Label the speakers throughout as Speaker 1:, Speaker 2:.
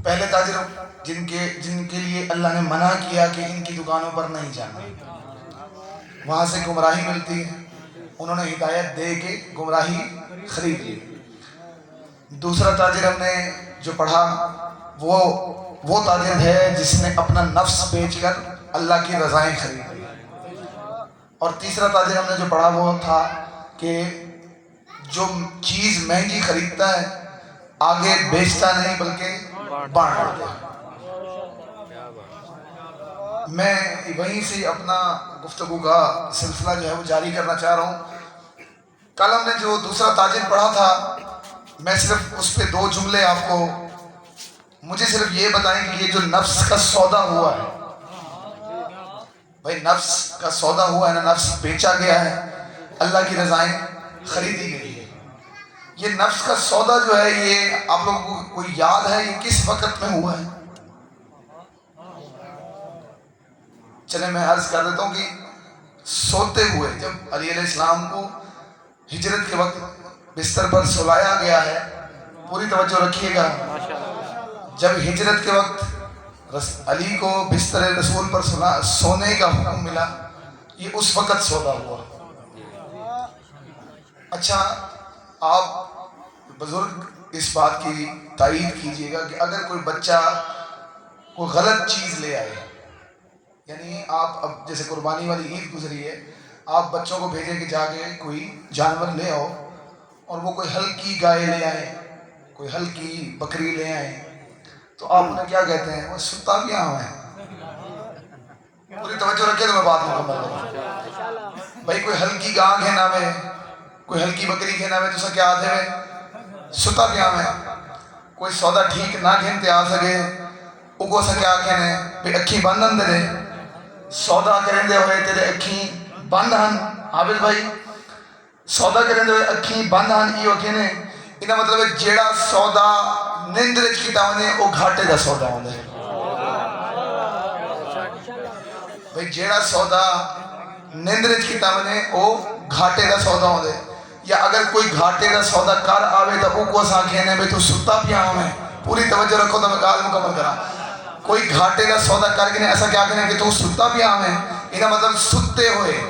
Speaker 1: پہلے تاجر جن کے لیے اللہ نے منع کیا کہ ان کی دکانوں پر نہیں جانا، وہاں سے گمراہی ملتی ہے، انہوں نے ہدایت دے کے گمراہی خرید لی۔ دوسرا تاجر ہم نے جو پڑھا وہ تاجر ہے جس نے اپنا نفس بیچ کر اللہ کی رضائیں خرید لی۔ اور تیسرا تاجر ہم نے جو پڑھا وہ تھا کہ جو چیز مہنگی خریدتا ہے آگے بیچتا نہیں بلکہ بانٹ دیتا ہے۔ میں وہیں سے اپنا گفتگو کا سلسلہ جو ہے وہ جاری کرنا چاہ رہا ہوں۔ کل ہم نے جو دوسرا تاجر پڑھا تھا، میں صرف اس پہ 2 جملے آپ کو، مجھے صرف یہ بتائیں کہ یہ جو نفس کا سودا ہوا ہے، بھائی نفس کا سودا ہوا ہے نا، نفس بیچا گیا ہے، اللہ کی رضائیں خریدی گئی ہے۔ یہ نفس کا سودا جو ہے یہ آپ لوگوں کو کوئی یاد ہے یہ کس وقت میں ہوا ہے؟ چلے میں عرض کر دیتا ہوں کہ سوتے ہوئے جب علی علیہ السلام کو ہجرت کے وقت بستر پر سلایا گیا ہے، پوری توجہ رکھیے گا، جب ہجرت کے وقت علی کو بستر رسول پر سونے کا حکم ملا، یہ اس وقت سودا ہوا۔ اچھا آپ بزرگ اس بات کی تائید کیجئے گا کہ اگر کوئی بچہ کوئی غلط چیز لے آئے، یعنی آپ اب جیسے قربانی والی عید گزری ہے، آپ بچوں کو بھیجیں کہ جا کے کوئی جانور لے آؤ، اور وہ کوئی ہلکی گائے لے آئیں، کوئی ہلکی بکری لے آئیں، تو آپ انہیں کیا کہتے ہیں؟ وہ ستا بھی آؤں ہے۔ پوری توجہ رکھے تو میں بات مکمل کروں۔ بھائی کوئی ہلکی گاں گھینا میں، کوئی ہلکی بکری گھینا میں تو سا کیا آدھے میں ستا بھی آؤں ہے۔ کوئی سودا ٹھیک نہ گھنتے آ سکے اگو سا کیا کہنے بھی اکھی بند اندرے سودا کریں دے ہوئے تیرے اکھی بند ہن۔ عابد بھائی سودا کریں دے ہوئے اکھی بند ہن، یہ کہنے انہا مطلب ہے جیڑا سودا نندرج کی تاونے او گھاٹے دا سودا ہوندے۔ بھائی جیڑا سودا نندرج کی تاونے او گھاٹے دا سودا ہوندے، یا اگر کوئی گھاٹے دا سودا کر آوے تو او کو سا کہنے بھئی تو ستا پیا ہمیں۔ پوری توجہ رکھو تو میں کال مکمل کرا۔ کوئی گھاٹے کا سودا کر کے ایسا کیا کہنے کہ تو ستا بھی آم ہے، انہا مطلب ستے ہوئے،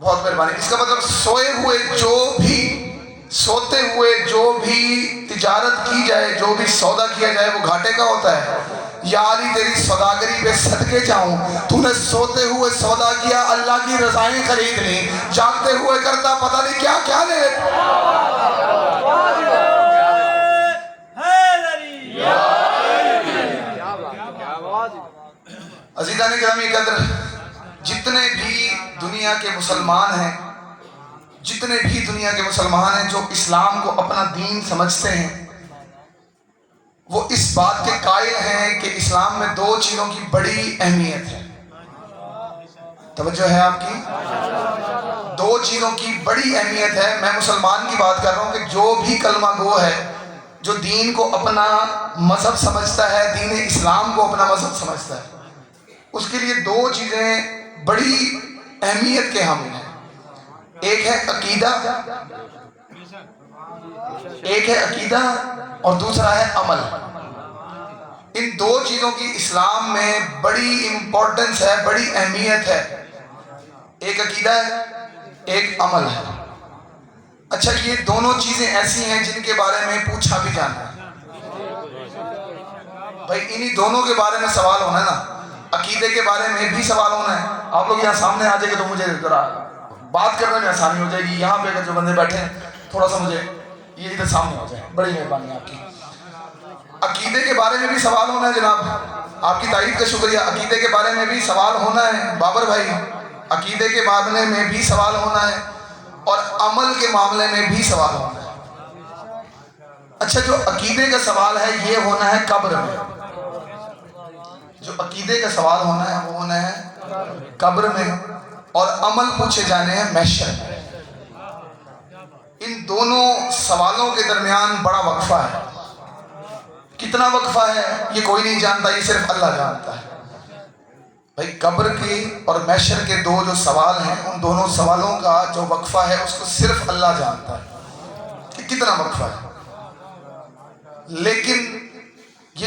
Speaker 1: بہت مہربانی، اس کا مطلب سوئے ہوئے جو بھی، سوتے ہوئے جو بھی تجارت کی جائے، جو بھی سودا کیا جائے وہ گھاٹے کا ہوتا ہے۔ یا علی تیری سوداگری پہ صدقے جاؤں، تو نے سوتے ہوئے سودا کیا، اللہ کی رضائیں خرید لی، جاگتے ہوئے کرتا پتہ نہیں کیا کیا لے۔ عزیزان گرامی قدر، جتنے بھی دنیا کے مسلمان ہیں، جتنے بھی دنیا کے مسلمان ہیں جو اسلام کو اپنا دین سمجھتے ہیں، وہ اس بات کے قائل ہیں کہ اسلام میں 2 چیزوں کی بڑی اہمیت ہے۔ توجہ ہے آپ کی؟ 2 چیزوں کی بڑی اہمیت ہے۔ میں مسلمان کی بات کر رہا ہوں کہ جو بھی کلمہ گو ہے، جو دین کو اپنا مذہب سمجھتا ہے، دین اسلام کو اپنا مذہب سمجھتا ہے، اس کے لیے 2 چیزیں بڑی اہمیت کے حامل ہیں۔ ایک ہے عقیدہ اور دوسرا ہے عمل۔ ان 2 چیزوں کی اسلام میں بڑی امپورٹنس ہے، بڑی اہمیت ہے۔ ایک عقیدہ ہے، ایک عمل ہے۔ اچھا یہ دونوں چیزیں ایسی ہیں جن کے بارے میں پوچھا بھی جانا ہے۔ بھائی انہی دونوں کے بارے میں سوال ہونا ہے نا، عقیدے کے بارے میں بھی سوال ہونا ہے۔ آپ لوگ یہاں سامنے آ جائے گے تو مجھے ذرا بات کرنے میں آسانی ہو جائے گی۔ یہاں پہ اگر جو بندے بیٹھے ہیں تھوڑا سا مجھے یہ ادھر سامنے ہو جائے، بڑی مہربانی آپ کی۔ عقیدے کے بارے میں بھی سوال ہونا ہے جناب، آپ کی تائید کا شکریہ۔ عقیدے کے بارے میں بھی سوال ہونا ہے بابر بھائی، عقیدے کے معاملے میں بھی سوال ہونا ہے، اور عمل کے معاملے میں بھی سوال ہونا ہے۔ اچھا جو عقیدے کا سوال ہے یہ ہونا ہے قبر میں، جو عقیدے کا سوال ہونا ہے وہ ہونا ہے قبر میں، اور عمل پوچھے جانے ہیں محشر میں۔ ان دونوں سوالوں کے درمیان بڑا وقفہ ہے۔ کتنا وقفہ ہے یہ کوئی نہیں جانتا، یہ صرف اللہ جانتا ہے۔ بھائی قبر کے اور محشر کے 2 جو سوال ہیں، ان دونوں سوالوں کا جو وقفہ ہے اس کو صرف اللہ جانتا ہے کہ کتنا وقفہ ہے۔ لیکن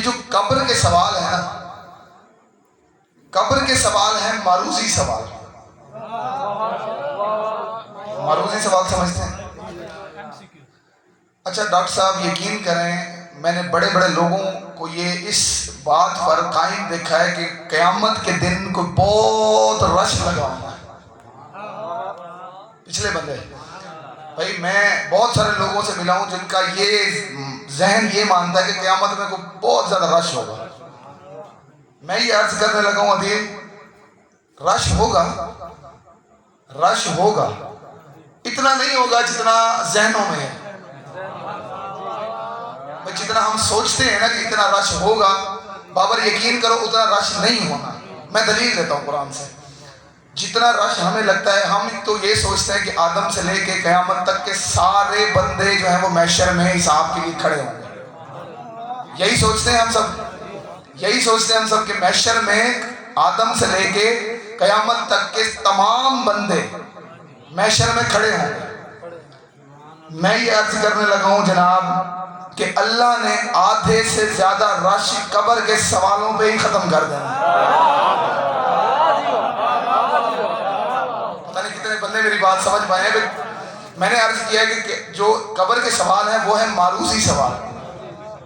Speaker 1: جو قبر کے سوال ہے نا، قبر کے سوال ہیں معروضی سوال. معروضی سوال سمجھتے ہیں؟ اچھا ڈاکٹر صاحب یقین کریں، میں نے بڑے بڑے لوگوں کو یہ اس بات پر قائم دیکھا ہے کہ قیامت کے دن کو بہت رش لگا ہوا ہے. پچھلے بندے بھائی، میں بہت سارے لوگوں سے ملا ہوں جن کا یہ ذہن یہ مانتا ہے کہ قیامت میں کو بہت زیادہ رش ہوگا. میں یہ عرض کرنے لگا ہوں ابھی، رش ہوگا، رش ہوگا، اتنا نہیں ہوگا جتنا ذہنوں میں ہے. جتنا ہم سوچتے ہیں نا کہ اتنا رش ہوگا، بابر یقین کرو اتنا رش نہیں ہونا. میں دلیل دیتا ہوں قرآن سے. جتنا رش ہمیں لگتا ہے، ہم تو یہ سوچتے ہیں کہ آدم سے لے کے قیامت تک کے سارے بندے جو ہیں وہ محشر میں حساب کے لیے کھڑے ہوں گے. یہی سوچتے ہیں ہم سب، یہی سوچتے ہیں ہم سب کہ محشر میں آدم سے لے کے قیامت تک کے تمام بندے محشر میں کھڑے ہوں گے. میں یہ عرض کرنے لگا ہوں جناب کہ اللہ نے آدھے سے زیادہ رش قبر کے سوالوں پہ ہی ختم کر دینا. پتہ نہیں کتنے بندے میری بات سمجھ پائے ہیں. میں نے عرض کیا ہے کہ جو قبر کے سوال ہیں وہ ہیں معروضی سوال.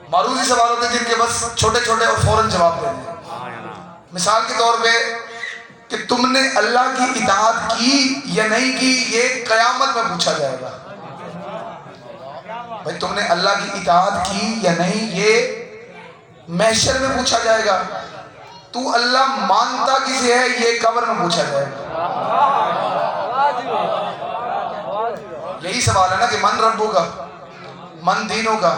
Speaker 1: معروضی سوال ہوتے ہیں جن کے بس چھوٹے چھوٹے اور فوراً جواب دینے. مثال کے طور پہ کہ تم نے اللہ کی اطاعت کی یا نہیں کی، یہ قیامت میں پوچھا جائے گا. بھائی تم نے اللہ کی اطاعت کی یا نہیں، یہ محشر میں پوچھا جائے گا. تو اللہ مانتا کسے ہے، یہ قبر میں پوچھا جائے گا. یہی سوال ہے نا کہ من ربو کا، من دینوں کا،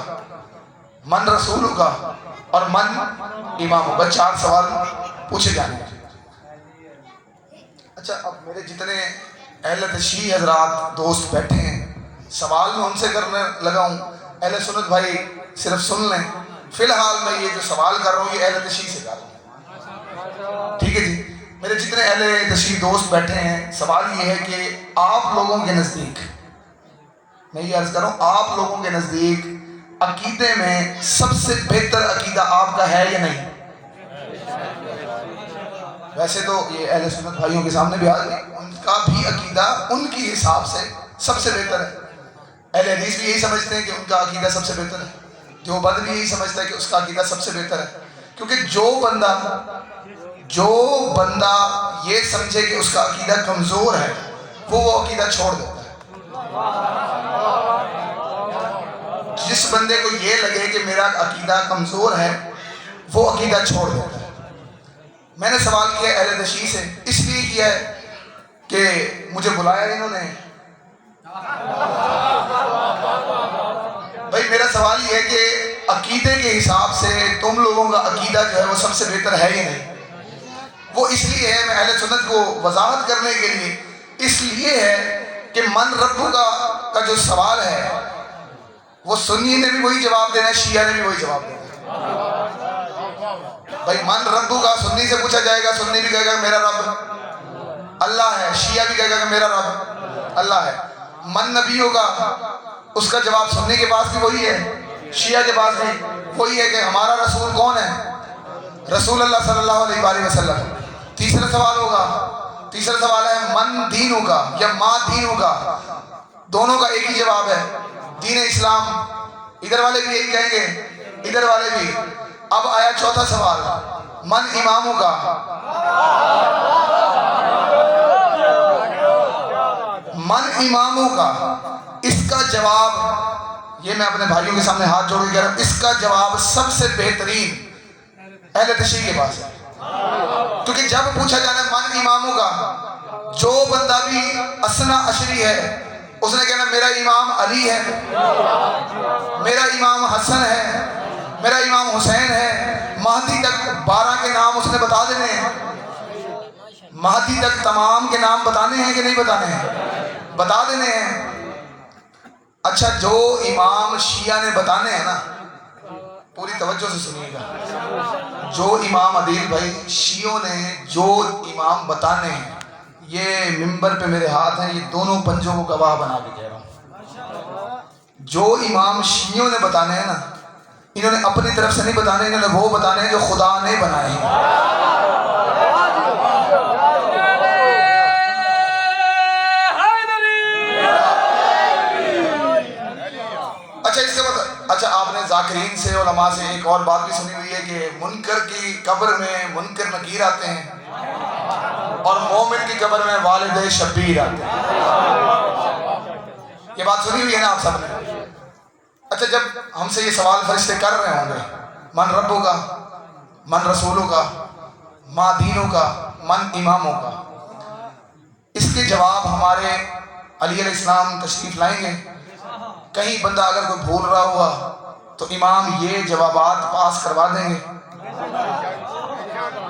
Speaker 1: من رسولوں کا اور من اماموں کا. 4 سوال پوچھے جانے ہیں. اچھا اب میرے جتنے اہل تشیع حضرات دوست بیٹھے ہیں، سوال میں ان سے کرنے لگا ہوں. اہل سنت بھائی صرف سن لیں، فی الحال میں یہ جو سوال کر رہا ہوں یہ اہل تشیع سے کر رہا ہوں. ٹھیک ہے جی؟ میرے جتنے اہل تشیع دوست بیٹھے ہیں، سوال یہ ہے کہ آپ لوگوں کے نزدیک، میں یہ عرض کر رہا ہوں، آپ لوگوں کے نزدیک عقیدے میں سب سے بہتر عقیدہ آپ کا ہے یا نہیں؟ ویسے تو یہ اہل سنت بھائیوں کے سامنے بھی آج ان کا بھی عقیدہ ان کی حساب سے سب سے بہتر ہے. اہل حدیث بھی یہی سمجھتے ہیں کہ ان کا عقیدہ سب سے بہتر ہے. دیوبند بھی یہی سمجھتا ہے کہ اس کا عقیدہ سب سے بہتر ہے. کیونکہ جو بندہ یہ سمجھے کہ اس کا عقیدہ کمزور ہے، وہ عقیدہ چھوڑ دیتا ہے. جس بندے کو یہ لگے کہ میرا عقیدہ کمزور ہے، وہ عقیدہ چھوڑ دیتا ہے. میں نے سوال کیا اہل تشیع سے، اس لیے کیا ہے کہ مجھے بلایا انہوں نے. بھائی میرا سوال یہ ہے کہ عقیدے کے حساب سے تم لوگوں کا عقیدہ جو ہے وہ سب سے بہتر ہے یا نہیں؟ وہ اس لیے ہے، میں اہل سنت کو وضاحت کرنے کے لیے، اس لیے ہے کہ من ربو کا جو سوال ہے وہ سنی نے بھی وہی جواب دینا ہے، شیعہ نے بھی وہی جواب دینا ہے. بھائی من ربو کا سنی سے پوچھا جائے گا، سنی بھی کہے گا میرا رب اللہ ہے، شیعہ بھی کہے گا کہ میرا رب اللہ ہے. من نبیوں کا، اس کا جواب سنی کے پاس بھی وہی ہے، شیعہ کے پاس بھی وہی ہے کہ ہمارا رسول کون ہے؟ رسول اللہ صلی اللہ علیہ وآلہ وسلم. تیسرا سوال ہوگا، تیسرا سوال ہے من دینوں کا یا ما دینوں کا. دونوں کا ایک ہی جواب ہے، دین اسلام. ادھر والے بھی یہی کہیں گے، ادھر والے بھی. اب آیا چوتھا سوال، من اماموں کا. من اماموں کا، اس کا جواب، یہ میں اپنے بھائیوں کے سامنے ہاتھ جوڑ کے کہہ رہا ہوں، اس کا جواب سب سے بہترین اہل تشیع کے پاس ہے. کیونکہ جب پوچھا جانا ہے من اماموں کا، جو بندہ بھی اسنا عشری ہے اس نے کہنا میرا امام علی ہے، میرا امام حسن ہے، میرا امام حسین ہے. مہدی تک 12 کے نام اس نے بتا دینے ہیں. مہدی تک تمام کے نام بتانے ہیں کہ نہیں بتانے ہیں؟ بتا دینے ہیں. اچھا جو امام شیعہ نے بتانے ہیں نا، پوری توجہ سے سنیے گا، جو امام عدیل بھائی شیعوں نے جو امام بتانے ہیں، یہ ممبر پہ میرے ہاتھ ہیں، یہ دونوں پنجوں کو گواہ بنا کے کہہ رہا ہوں. جو امام شیعوں نے بتانے ہیں نا، انہوں نے اپنی طرف سے نہیں بتانے، انہوں نے وہ بتانے جو خدا نے بنائے ہیں۔ اچھا اس کے بعد اچھا آپ نے ذاکرین سے علماء سے ایک اور بات بھی سنی ہوئی ہے کہ منکر کی قبر میں منکر نکیر آتے ہیں اور مومن کی قبر میں والد شبیر آتے ہیں۔ یہ بات سنی ہوئی ہے نا آپ سب نے؟ اچھا جب ہم سے یہ سوال فرشتے کر رہے ہوں گے من ربوں کا، من رسولوں کا، ما دینوں کا، من اماموں کا، اس کے جواب ہمارے علی علیہ السلام تشریف لائیں گے۔ کہیں بندہ اگر کوئی بھول رہا ہوا تو امام یہ جوابات پاس کروا دیں گے۔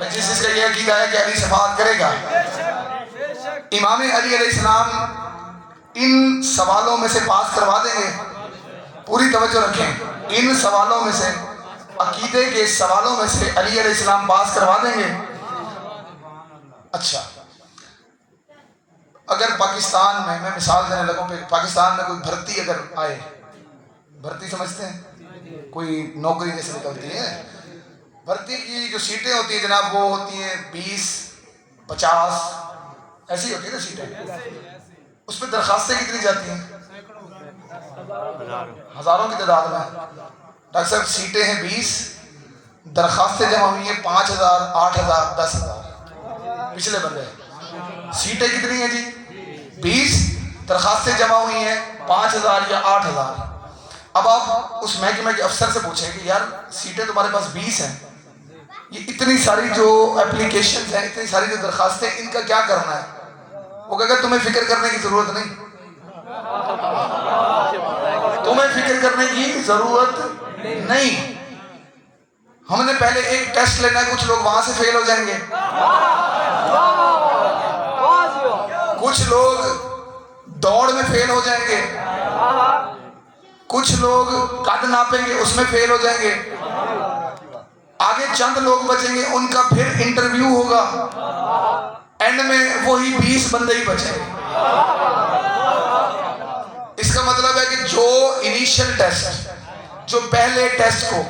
Speaker 1: جس کا یہ عقیدہ ہے کہ علی شفاعت کرے گا، امام علی علیہ السلام ان سوالوں میں سے پاس کروا دیں گے۔ پوری توجہ رکھیں، ان سوالوں میں سے، عقیدے کے سوالوں میں سے علی علیہ السلام پاس کروا دیں گے۔ اچھا اگر پاکستان میں مثال دینے لگوں کہ پاکستان میں کوئی بھرتی اگر آئے، بھرتی سمجھتے ہیں کوئی نوکری جیسے نکلتی ہے، بھرتی کی جو سیٹیں ہوتی ہیں جناب وہ ہوتی ہیں 20 50 ایسی ہوتی ہیں نا سیٹیں، اس پہ درخواستیں کتنی جاتی ہیں؟ ہزاروں کی تعداد میں۔ ڈاکٹر صاحب سیٹیں ہیں 20، درخواستیں جمع ہوئی ہیں 5000 8000 10000۔ پچھلے بندے سیٹیں کتنی ہیں جی؟ 20، درخواستیں جمع ہوئی ہیں 5000 یا 8000۔ اب آپ اس محکمے کے افسر سے پوچھیں کہ یار سیٹیں تمہارے پاس 20 ہیں، یہ اتنی ساری جو اپلیکیشنز ہیں، اتنی ساری جو درخواستیں، ان کا کیا کرنا ہے؟ وہ کہے گا تمہیں فکر کرنے کی ضرورت نہیں، تمہیں فکر کرنے کی ضرورت نہیں، ہم نے پہلے ایک ٹیسٹ لینا ہے، کچھ لوگ وہاں سے فیل ہو جائیں گے، کچھ لوگ دوڑ میں فیل ہو جائیں گے، کچھ لوگ قد ناپیں گے اس میں فیل ہو جائیں گے، آگے چند لوگ بچیں گے، ان کا پھر انٹرویو ہوگا، اینڈ میں وہی 20 بندے ہی بچیں گے۔ اس کا مطلب ہے کہ جو انیشل ٹیسٹ، جو پہلے ٹیسٹ کو،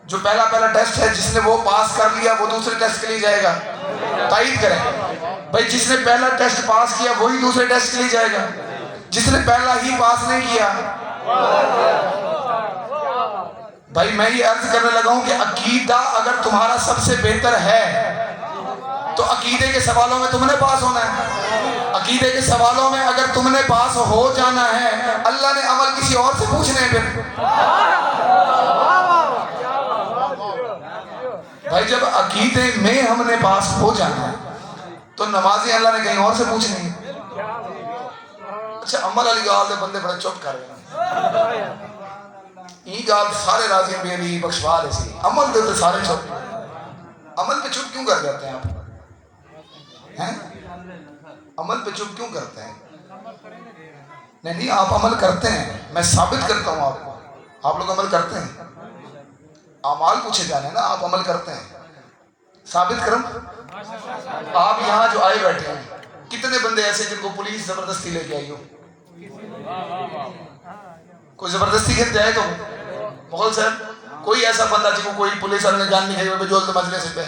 Speaker 1: جو پہلا ٹیسٹ ہے، جس نے وہ پاس کر لیا وہ دوسرے ٹیسٹ کے لیے جائے گا۔ تائید کریں بھائی، جس نے پہلا ٹیسٹ پاس کیا وہی دوسرے ٹیسٹ کے لیے جائے گا، جس نے پہلا ہی پاس نہیں کیا۔ بھائی میں یہ عرض کرنے لگا ہوں کہ عقیدہ اگر تمہارا سب سے بہتر ہے تو عقیدے کے سوالوں میں تم نے پاس ہونا ہے۔ عقیدے کے سوالوں میں اگر تم نے پاس ہو جانا ہے، اللہ نے عمل کسی اور سے پوچھنے ہیں پھر۔ بھائی جب عقیدے میں ہم نے پاس ہو جانا ہے تو نمازیں اللہ نے کہیں اور سے پوچھنی ہے۔ اچھا عمل والی گال دے بندے بڑے چپ کر رہے ہیں، یہ گال سارے راضی بے علی بخشوا لے سی، عمل دے سارے چپ۔ عمل پہ چپ کیوں کر جاتے ہیں آپ؟ عمل پہ چپ کیوں کرتے ہیں؟ نہیں آپ عمل کرتے ہیں، میں ثابت کرتا ہوں آپ کو، آپ لوگ عمل کرتے ہیں، اعمال پوچھے جانے ہیں نا، آپ عمل کرتے ہیں، ثابت کروں؟ آپ یہاں جو آئے بیٹھے ہیں کتنے بندے ایسے جن کو پولیس زبردستی لے کے آئی ہو؟ کوئی زبردستی کہتے آئے تو مغل صاحب کوئی ایسا بندہ جن کو کوئی پولیس والے نے جان نہیں ہے جو مجلس پہ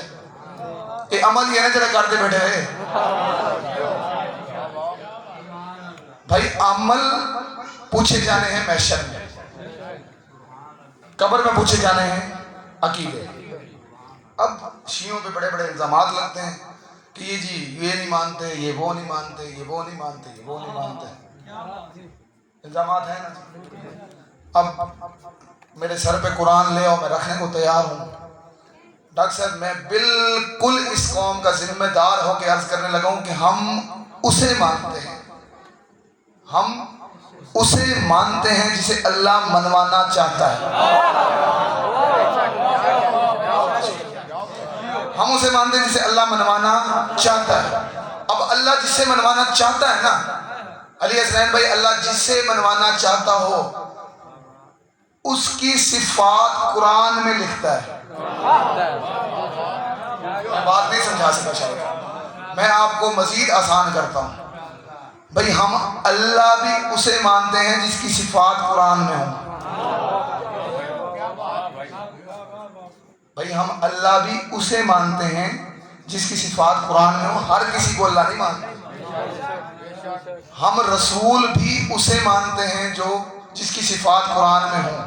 Speaker 1: یہ عمل یہ نا جرا کرتے بیٹھے ہوئے بھائی، عمل پوچھے جانے ہیں محشر میں، قبر میں پوچھے جانے ہیں عقیدے۔ اب شیعوں پہ بڑے بڑے الزامات لگتے ہیں کہ یہ جی یہ نہیں مانتے، یہ وہ نہیں مانتے، یہ وہ نہیں مانتے، یہ وہ نہیں مانتے، الزامات ہیں نا۔ اب میرے سر پہ قرآن لے اور میں رکھنے کو تیار ہوں۔ ڈاکٹر صاحب میں بالکل اس قوم کا ذمہ دار ہو کے عرض کرنے لگا ہوں کہ ہم اسے مانتے ہیں، ہم اسے مانتے ہیں جسے اللہ منوانا چاہتا ہے، ہم اسے مانتے ہیں جسے اللہ منوانا چاہتا ہے۔ اب اللہ جسے منوانا چاہتا ہے نا علی حسین بھائی، اللہ جسے منوانا چاہتا ہو اس کی صفات قرآن میں لکھتا ہے۔ میں بات نہیں سمجھا سکا شاید، میں آپ کو مزید آسان کرتا ہوں بھائی، ہم اللہ بھی اسے مانتے ہیں جس کی صفات قرآن میں ہوں۔ بھائی ہم اللہ بھی اسے مانتے ہیں جس کی صفات قرآن میں ہو، ہر کسی کو اللہ نہیں مانتے. ہم رسول بھی اسے مانتے ہیں جو جس کی صفات قرآن میں ہوں،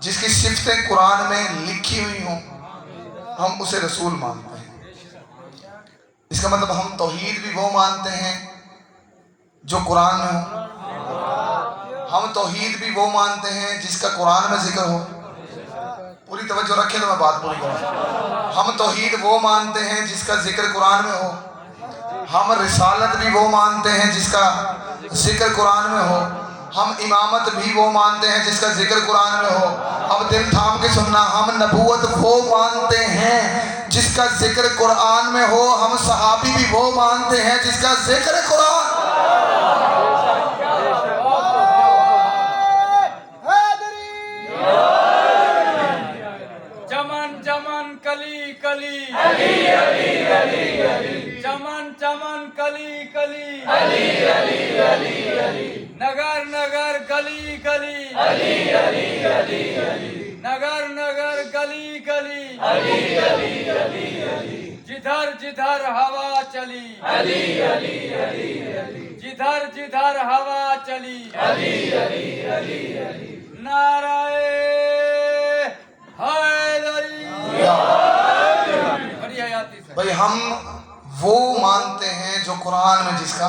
Speaker 1: جس کی صفتیں قرآن میں لکھی ہوئی ہوں، ہم اسے رسول مانتے ہیں. اس کا مطلب ہم توحید بھی وہ مانتے ہیں جو قرآن میں ہو، ہم توحید بھی وہ مانتے ہیں جس کا قرآن میں ذکر ہو. پوری توجہ رکھیں تو میں بات پوری کروں. ہم توحید وہ مانتے ہیں جس کا ذکر قرآن میں ہو، ہم رسالت بھی وہ مانتے ہیں جس کا ذکر قرآن میں ہو، ہم امامت بھی وہ مانتے ہیں جس کا ذکر قرآن میں ہو. اب دل تھام کے سننا، ہم نبوت وہ مانتے ہیں جس کا ذکر قرآن میں ہو، ہم صحابی بھی وہ مانتے ہیں جس کا ذکر قرآن.
Speaker 2: چمن کلی کلی علی علی علی علی، چمن چمن کلی کلی علی علی علی علی، نگر نگر گلی گلی علی علی علی علی، نگر نگر گلی گلی علی علی علی علی، جدھر جدھر ہوا چلی علی علی علی علی، جدھر جدھر ہوا چلی علی علی علی علی، نعرہ حیدری.
Speaker 1: بھئی ہم وہ مانتے ہیں جو قرآن میں جس کا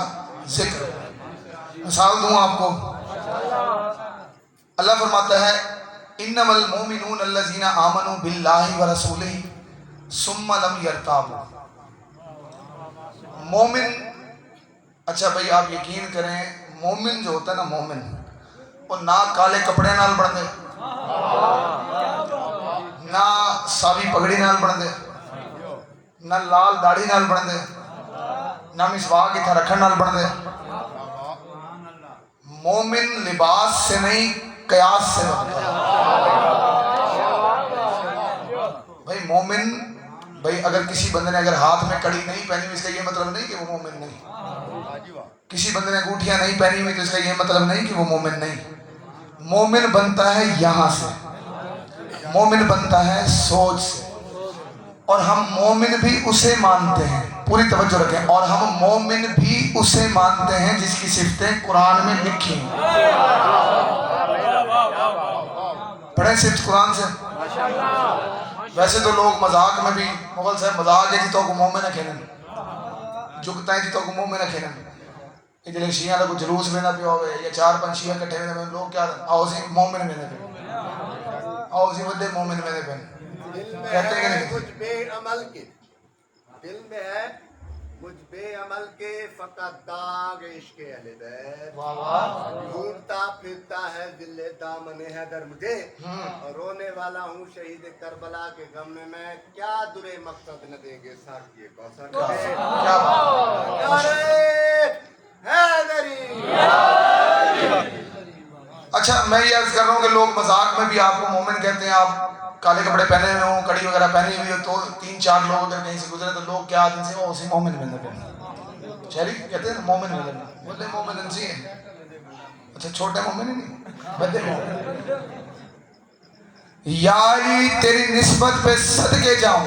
Speaker 1: ذکر ہے. مثال دوں آپ کو، اللہ فرماتا ہے انما المؤمنون الذین آمنوا باللہ ورسولہ ثم لم یرتابوا. مومن، اچھا بھئی آپ یقین کریں، مومن جو ہوتا ہے نا، مومن وہ نہ کالے کپڑے نال بن دے، نہ ساوی پگڑی نال بن دے، نہ لال داڑھی نال بن دے، نہ مسواک اتھا رکھن نال بن دے. مومن لباس سے نہیں قیاس سے بنتا ہے. بھائی مومن، بھائی اگر کسی بندے نے اگر ہاتھ میں کڑی نہیں پہنی ہوئی، اس کا یہ مطلب نہیں کہ وہ مومن نہیں. کسی بندے نے انگوٹھیاں نہیں پہنی ہوئی تو اس کا یہ مطلب نہیں کہ وہ مومن نہیں. مومن بنتا ہے یہاں سے، مومن بنتا ہے سوچ سے. اور ہم مومن بھی اسے مانتے ہیں، پوری توجہ رکھیں، اور ہم مومن بھی اسے مانتے ہیں جس کی صفتیں قرآن میں لکھی ہیں. پڑھیں صفت قرآن سے. ویسے تو لوگ مذاق میں بھی، مغل صاحب مذاق ہے جی تو کو مومن کھیلن، جھکتا ہے جی تو کو مومن کھیلن. ادھر شیعہ کا کوئی جلوس میں نہ پیا ہوئے یا چار پانچ شیعہ کٹھے ہوئے لوگ کیا آؤ سی مومن میں نہ پہ، آؤ سی ودے مومن میں نہ پہ.
Speaker 3: دل میں ہے کچھ بے عمل کے، دل میں ہے کچھ بے عمل کے، فقط داغ عشق اہل بیت. ڈھونڈتا پھرتا ہے ذل دامن حیدر مجھے، اور رونے والا ہوں شہید کربلا کے غم میں کیا درے مقصد نہ دیں گے ساقی کوثر میں.
Speaker 1: اچھا میں یہ عرض کر رہا ہوں کہ لوگ مذاق میں بھی آپ کو مومن کہتے ہیں. آپ کالے کپڑے پہنے ہوئے ہوں، کڑی وغیرہ پہنی ہوئی ہو، تو تین چار لوگ اگر کہیں سے گزرے تو لوگ کیا آدمی سے اسی مومن میں نہ شہری کہتے ہیں نا مومن میں نہ بڑے مومن انسی ہیں. اچھا چھوٹے مومن ہی نہیں، بڑے مومن. یاری تیری نسبت پہ صدقے جاؤں،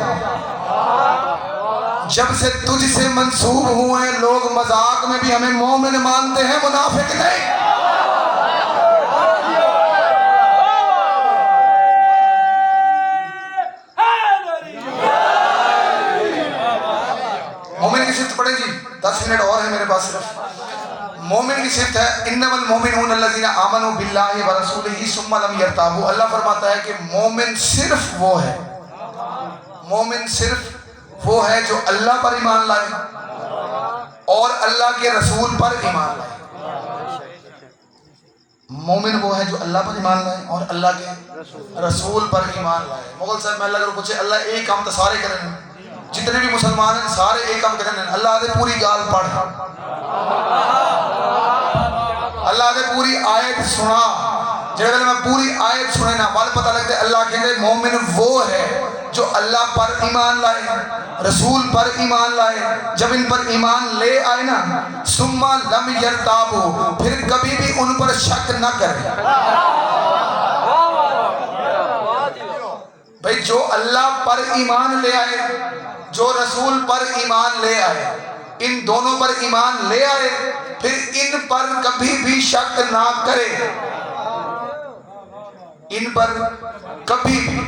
Speaker 1: جب سے تجھ سے منسوب ہوئے لوگ مذاق میں بھی ہمیں مومن مانتے ہیں، منافق نہیں. مومن کی صفت پڑھیں جی، 10 منٹ اور ہیں میرے پاس صرف. مومن کی صفت ہے انما المؤمنون الذین آمنوا باللہ ورسولہ ثم لم یرتابوا. اللہ فرماتا ہے کہ مومن صرف وہ ہے، مومن صرف وہ ہے جو اللہ پر ایمان لائے اور اللہ کے رسول پر ایمان لائے. مومن وہ ہے جو اللہ پر ایمان لائے اور اللہ کے رسول پر ایمان لائے. مغل صاحب میں اللہ اگر پوچھے اللہ ایک کام تو سارے کریں، جتنے بھی مسلمان ہیں سارے ایک کام کریں. اللہ آدھے پوری گال پڑھ، اللہ آدھے پوری آیت سنا. جب میں پوری آیت سنے نا بات پتہ لگتا ہے اللہ کہتے ہیں مومن وہ ہے جو اللہ پر ایمان لائے، رسول پر ایمان لائے. جب ان پر ایمان لے آئے نا ثم لم یرتابوا، پھر کبھی بھی ان پر شک نہ کرے. جو اللہ پر ایمان لے آئے، جو رسول پر ایمان لے آئے، ان دونوں پر ایمان لے آئے، پھر ان پر کبھی بھی شک نہ کرے، ان پر کبھی بھی۔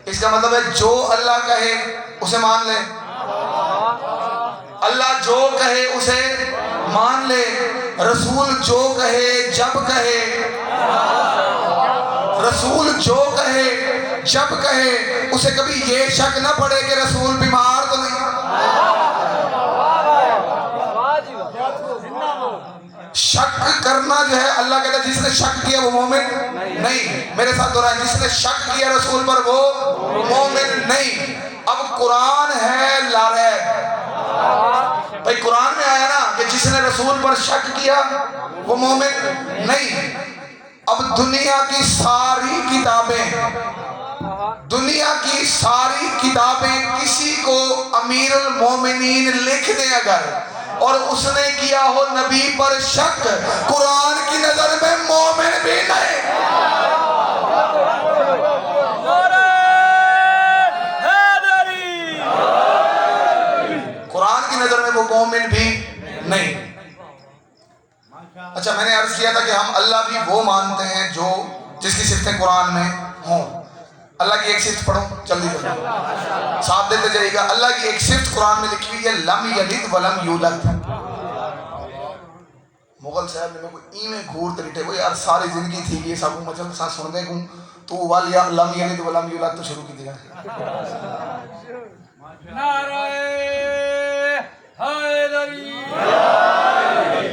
Speaker 1: اس کا مطلب ہے جو اللہ کہے اسے مان لے، اللہ جو کہے اسے مان لے، رسول جو کہے جب کہے، رسول جو کہے جب کہے، اسے کبھی یہ شک نہ پڑے کہ رسول بیمار تو نہیں۔ شک کرنا جو ہے، اللہ کہتا ہے جس نے شک کیا وہ مومن نہیں۔ میرے ساتھ دہرائیں، جس نے شک کیا رسول پر وہ مومن نہیں۔ اب قرآن ہے لا ریب، بھائی قرآن میں آیا نا کہ جس نے رسول پر شک کیا وہ مومن نہیں۔ اب دنیا کی ساری کتابیں، دنیا کی ساری کتابیں کسی کو امیر المومنین لکھ دیں اگر، اور اس نے کیا ہو نبی پر شک، قرآن کی نظر میں مومن بھی نہیں۔ قرآن کی نظر میں وہ مومن بھی نہیں۔ اچھا، میں نے عرض کیا تھا کہ ہم اللہ بھی وہ مانتے ہیں جو جس کی صفتیں قرآن میں ہوں۔ اللہ کی ایک صفت پڑھو جلدی جلدی، ساتھ دیتے جائیے گا۔ اللہ کی ایک صفت قرآن میں لکھی ہوئی ہے، لم یلد ولم یولد۔ مغل صاحب نے کوئی ای میں گھور تریٹے وہ یار ساری زندگی تھی یہ سب مچل ساتھ سن دے گوں تو والیا لم یلد ولم یولد تو شروع کی دیا۔
Speaker 2: نعرہ حیدری۔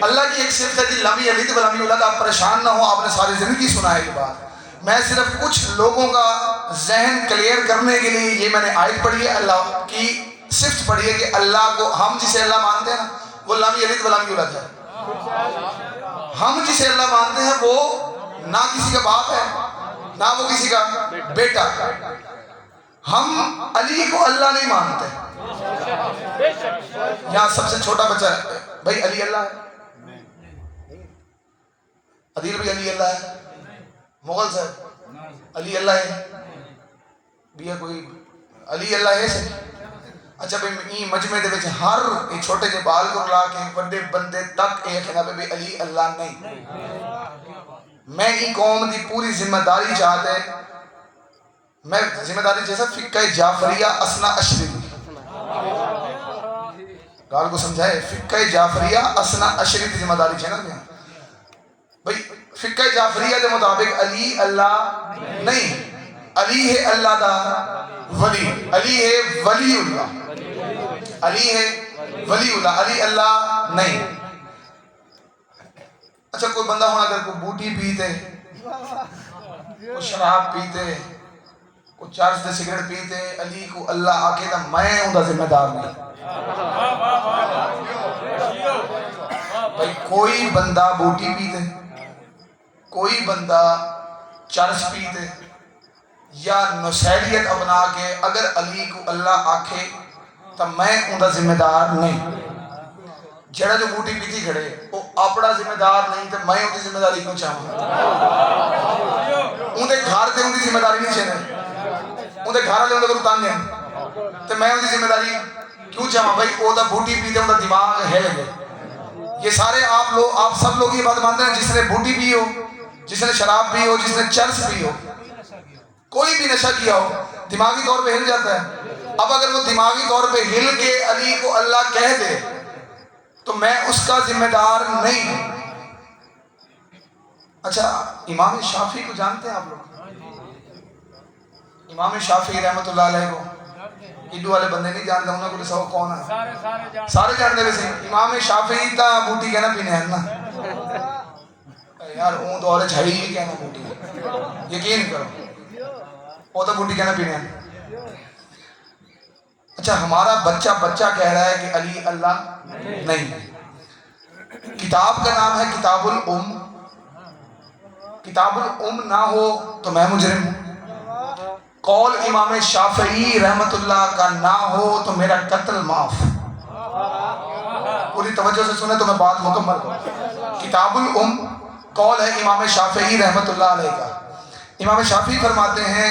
Speaker 1: اللہ کی ایک صفت ہے جی لم یلد ولم یولد۔ آپ پریشان نہ ہو، آپ نے ساری زندگی سنا ہے یہ بات، میں صرف کچھ لوگوں کا ذہن کلیئر کرنے کے لیے یہ میں نے آیت پڑھی ہے، اللہ کی صفت پڑھی ہے کہ اللہ کو، ہم جسے اللہ مانتے ہیں نا وہ لم یلد ولم یولد ہے۔ ہم جسے اللہ مانتے ہیں وہ نہ کسی کا باپ ہے نہ وہ کسی کا بیٹا۔ ہم علی کو اللہ نہیں مانتے۔ یہاں سب سے چھوٹا بچہ ہے بھائی علی اللہ ہے، عدیل بھی علی اللہ ہے، مغل صاحب علی اللہ ہے بھی ہے، کوئی علی اللہ ہے سے۔ اچھا بھائی مجمع دے وچ ہر چھوٹے جے بال کو لا کے بڑے بندے تک ایک ہے بھائی علی اللہ نہیں۔ میں ای قوم دی پوری ذمہ داری چاہتے، میں ذمہ داری جیسا فقہ جعفریہ اسنا اشری گال کو سمجھائے، فقہ جعفریہ اسنا اشری دی ذمہ داری چاہنا دیا بھائی۔ فقہ جعفریہ دے مطابق علی اللہ نہیں، علی ہے اللہ دا ولی، علی ہے ولی اللہ، علی ہے ولی اللہ، علی اللہ نہیں۔ اچھا کوئی بندہ ہونا اگر کوئی بوٹی پیتے، کوئی شراب پیتے، کوئی چرس دے سگریٹ پیتے، علی کو اللہ آکے تا میں ہوں دا ذمہ دار نہیں۔ بھائی کوئی بندہ بوٹی پیتے، کوئی بندہ چرس پیتے یا نشیلیت اپنا کے اگر علی کو اللہ آکھے تو میں ان دا ذمہ دار نہیں۔ جڑا جو بوٹی پیتی کھڑے وہ اپنا ذمہ دار نہیں تو میں ان کی ذمہ داری کیوں چاہوں؟ ان دے گھر دے ان کی ذمہ داری نہیں چاہنے، ان دے گھر والے ان کو تنگ ہیں تو میں ان کی ذمہ داری کیوں چاہوں؟ بھائی وہ دا بوٹی پیتے ان دا دماغ ہے لگے۔ یہ سارے آپ سب لوگ یہ بات مانتے ہیں جس نے بوٹی پی ہو، جس نے شراب پی ہو، جس نے چرس پی ہو، کوئی بھی نشہ کیا ہو، دماغی طور پہ ہل جاتا ہے۔ اب اگر وہ دماغی طور پہ ہل کے علی کو اللہ کہہ دے تو میں اس کا ذمہ دار نہیں ہوں۔ اچھا امام شافعی کو جانتے ہیں آپ لوگ؟ امام شافعی رحمت اللہ علیہ کو ایڈو والے بندے نہیں جانتے، انہوں کو سو کون ہے؟ سارے جانتے ویسے امام شافعی تا بوٹی کہنا پینے ہیں نا یار، اون دورے چھائی ہی کہنا بوٹی، یقین کرو وہ تو بوٹی کہنا پینے ہیں۔ اچھا ہمارا بچہ کہہ رہا ہے کہ علی اللہ نہیں۔ کتاب کا نام ہے کتاب الام، کتاب الام نہ ہو تو میں مجرم ہوں۔ قول امام شافعی رحمت اللہ کا نہ ہو تو میرا قتل معاف۔ پوری توجہ سے سنیں تو میں بات مکمل کروں۔ کتاب الام قول ہے امام شافعی رحمت اللہ علیہ کا۔ امام شافعی فرماتے ہیں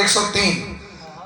Speaker 1: 103।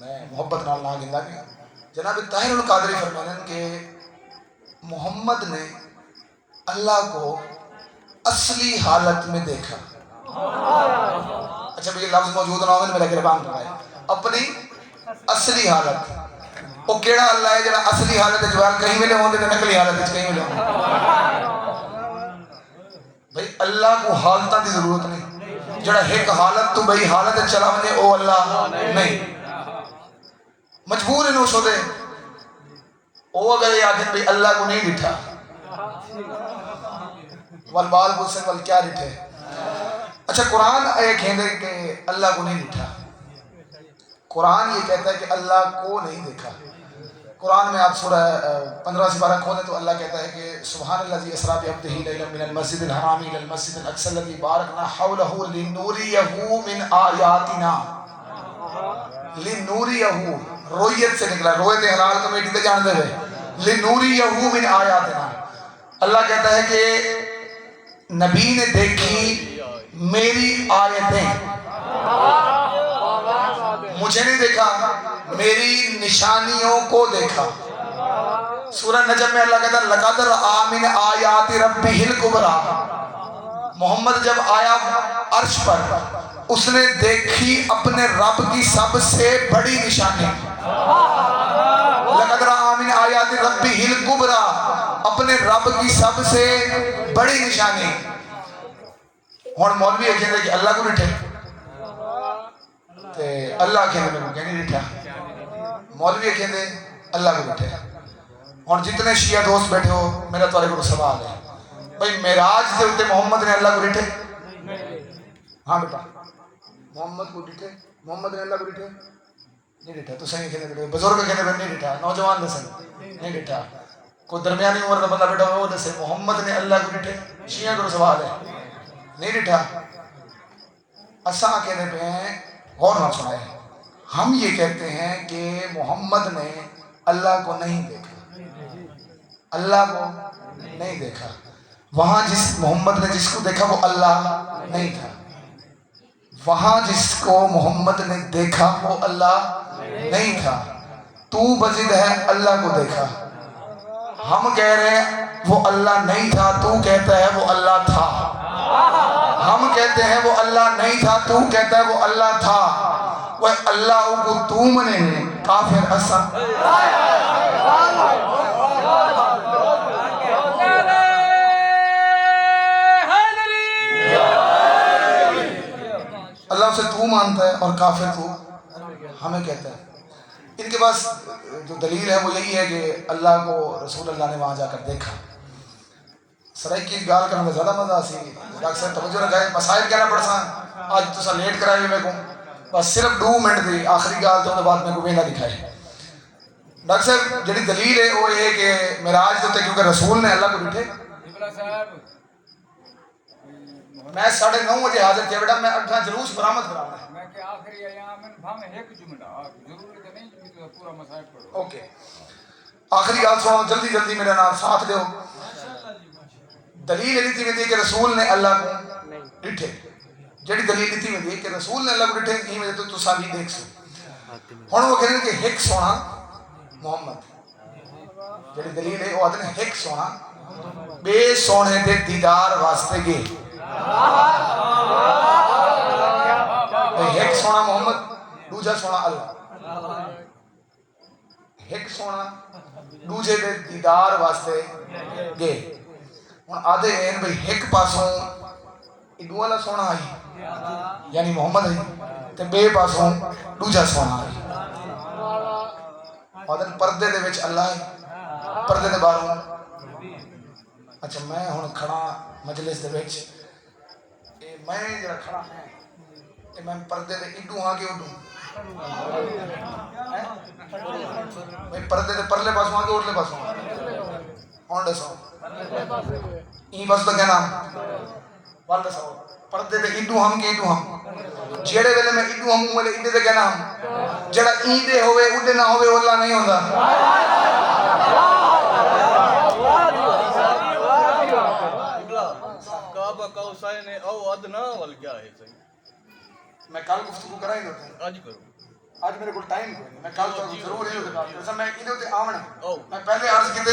Speaker 1: میں محبت نال نہ گندا گیا. جناب طاہر القادری فرماتے ہیں کہ محمد نے اللہ کو اصلی حالت میں دیکھا. اچھا یہ لفظ موجود نہ ہو میرا گربان پڑھائے. اپنی اصلی حالت وہ کیڑا اللہ ہے جڑا اصلی حالت جوال کہیں ملے ہوندے تے نقلی حالت کہیں ملے ہوندے. بھئی اللہ کو حالتاں دی ضرورت نہیں. جڑا ایک حالت تو بھئی حالت چلا ونے او اللہ نہیں. مجبور انہوں شو دے او اگر یہ آدھیں بھئی اللہ کو نہیں ڈٹھا والبال بسن وال کیا ڈٹھے. اچھا قرآن ایک کہندے کہ اللہ کو نہیں ڈٹھا. قرآن یہ کہتا ہے کہ اللہ کو نہیں دیکھا. قرآن میں آپ سورہ 15 سے 12 کھولیں تو اللہ کہتا ہے کہ سبحان الذی اسریٰ بعبدہ لیلا من المسجد الحرام الی المسجد الاقصی الذی بارکنا حولہ لنوریہ من آیاتنا. لنوریہ رویت سے نکلا. رویت حلال کمیٹی تے جان دے ہوئے لنوریہ من آیاتنا. اللہ کہتا ہے کہ نبی نے دیکھی میری آیتیں. مجھے نہیں دیکھا میری نشانیوں کو دیکھا. سورہ نجم میں اللہ کہتا ہے لَقَدْ رَأَىٰ مِنْ آیَاتِ رَبِّهِ الْكُبْرَىٰ. محمد جب آیا عرش پر اس نے دیکھی اپنے رب کی سب سے بڑی نشانی. لَقَدْ رَأَىٰ مِنْ آیَاتِ رَبِّهِ الْكُبْرَىٰ اپنے رب کی سب سے بڑی نشانی. ہون مولوی کہتے ہیں کہ اللہ کو ڈٹھے تے اللہ کہتے ہیں کہ نہیں ڈٹھا. مولوی کہتے ہیں اللہ کو ڈٹھے. اور جتنے شیعہ دوست بیٹھے ہو میرا تمہارے کو سوال ہے بھئی معراج سے ہوتے محمد نے اللہ کو ڈٹھے؟ ہاں بیٹا محمد کو ڈٹھے؟ محمد نے اللہ کو ڈٹھے؟ نہیں ڈٹھا. تو صحیح کہتے ہیں بزرگ کہتے ہیں نہیں ڈٹھا. نوجوان دسیں نہیں ڈٹھا. کوئی درمیانی عمر کا بندہ بیٹھا ہو وہ دسے محمد نے اللہ کو ڈٹھے؟ شیعہ کو سوال ہے نہیں ڈٹھا. اساں کہنے پہ ہیں غور نہ سنائے. ہم یہ کہتے ہیں کہ محمد نے اللہ کو نہیں دیکھا. اللہ کو نہیں دیکھا. وہاں جس محمد نے جس کو دیکھا وہ اللہ نہیں تھا. وہاں جس کو محمد نے دیکھا وہ اللہ نہیں تھا. تو بزد ہے اللہ کو دیکھا. ہم کہہ رہے ہیں وہ اللہ نہیں تھا تو کہتا ہے وہ اللہ تھا. ہم کہتے ہیں وہ اللہ نہیں تھا تو کہتا ہے وہ اللہ تھا. وہ اللہ کو تو منے کافر اسا. اللہ اسے تو مانتا ہے اور کافر تو ہمیں کہتا ہے. ان کے پاس جو دلیل ہے وہ یہی ہے کہ اللہ کو رسول اللہ نے وہاں جا کر دیکھا. سرائی کی گال کرنے میں زیادہ مزہ سی. ڈاکٹر صاحب توجہ رکھائے مسائل کہنا پڑ سا آج تو سا لیٹ کرائے میں کو بس صرف 2 منٹ دی آخری گال تو بعد میں کو نہ دکھائے. ڈاکٹر صاحب جڑی دلیل ہے وہ یہ کہ معراج تو کیونکہ رسول نے اللہ کو ڈٹھے. میں 9:30 بجے حاضر تھے بیٹا. میں اٹھا جلوس برآمد کرانا ہے.
Speaker 2: میں کہ آخری ایام میں بھام ایک جملہ ضروری تو نہیں کہ پورا مسائل پڑھو.
Speaker 1: اوکے آخری گال سنو جلدی جلدی میرا نام ساتھ دیو. دلیل لیتی ہوئی کہ رسول نے اللہ کو ڈٹھے. جڑی دلیل لیتی ہوئی کہ رسول نے اللہ کو ڈٹھے یہ وجہ تو سا بھی دیکھ سو. ہن وہ کہتے ہیں کہ ایک سونا محمد. جڑی دلیل ہے وہ آدھے ایک سونا بے سونے دے دیدار واسطے گئے. ایک سونا محمد دوجا سونا اللہ. ایک سونا دوجے دے دیدار واسطے گئے. آدھے ہیں بھئی ایک پاسوں ایڈو والا سونا آئی یعنی محمد ہے تے بے پاسوں دوجا سونا آئی. آدھے پردے دے وچ اللہ ہے پردے دے باہروں. اچھا میں ہن کھڑا مجلس دے وچ میں جڑا کھڑا ہے میں پردے دے ایڈو ہاں کہ اڈو میں پردے دے پرلے پاسوں ہاں کہ اڈلے پاسوں ہن دسو این بس تو کہنا وال دسو پردے دے ایڈو ہم کہ ایڈو ہم جیڑے ویلے میں ایڈو ہم ویلے ایڈے تے کہنا ہم جڑا این دے ہوئے اڈے نہ ہوئے اللہ نہیں ہوندا.
Speaker 4: کعبہ قوسین او ادنا ول کیا ہے صحیح
Speaker 1: میں کل گفتگو کرائی دیتا ہوں
Speaker 4: آج کرو
Speaker 1: آج میرے کو ٹائم کوئی نہیں، میں کل تو ضرور ہی ہوتے بات کرتا میں ادھر تے آونا میں پہلے عرض کیتے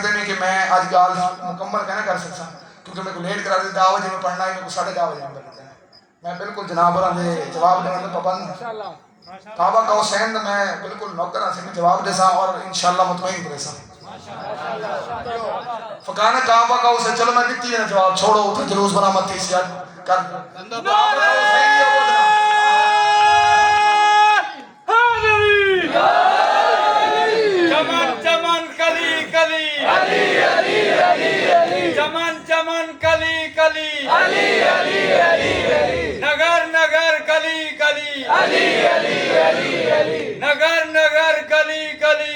Speaker 1: نہیں کہ میں آج گال مکمل کہنا کر سکتا کیونکہ میں کو لیٹ کرا دیتا 10 بجے میں پڑھنا ہے، میں کو 10:30 بجے میں پڑھنا ہے، میں بالکل جناب اور دے جواب دینے میں پابند ہوں۔ کعبہ قوسین میں بالکل نوکر ہاں سے میں جواب دے سا اور انشاءاللہ مطمئن کرے سا فکانا کعبہ قوسین چلو میں دیتی ہے جواب چھوڑو تو جلوس بنا مت اس یاد کر
Speaker 2: چمن چمن کلی کلی چمن چمن کلی کلی نگر نگر کلی کلی نگر نگر کلی کلی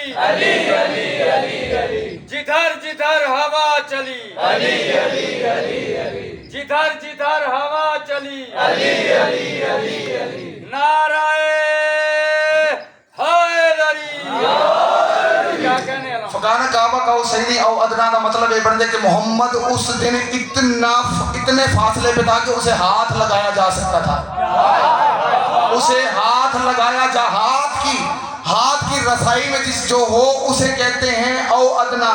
Speaker 2: جدھر جدھر ہوا چلی جدھر جدھر ہوا چلی نعرہ
Speaker 1: فکانا کعبہ قوسین او ادنا کا مطلب یہ بن دے کہ محمد اس دن اتنے فاصلے پہ تھا کہ اسے ہاتھ لگایا جا سکتا تھا، اسے ہاتھ لگایا جا ہاتھ کی رسائی میں جس جو ہو اسے کہتے ہیں او ادنا،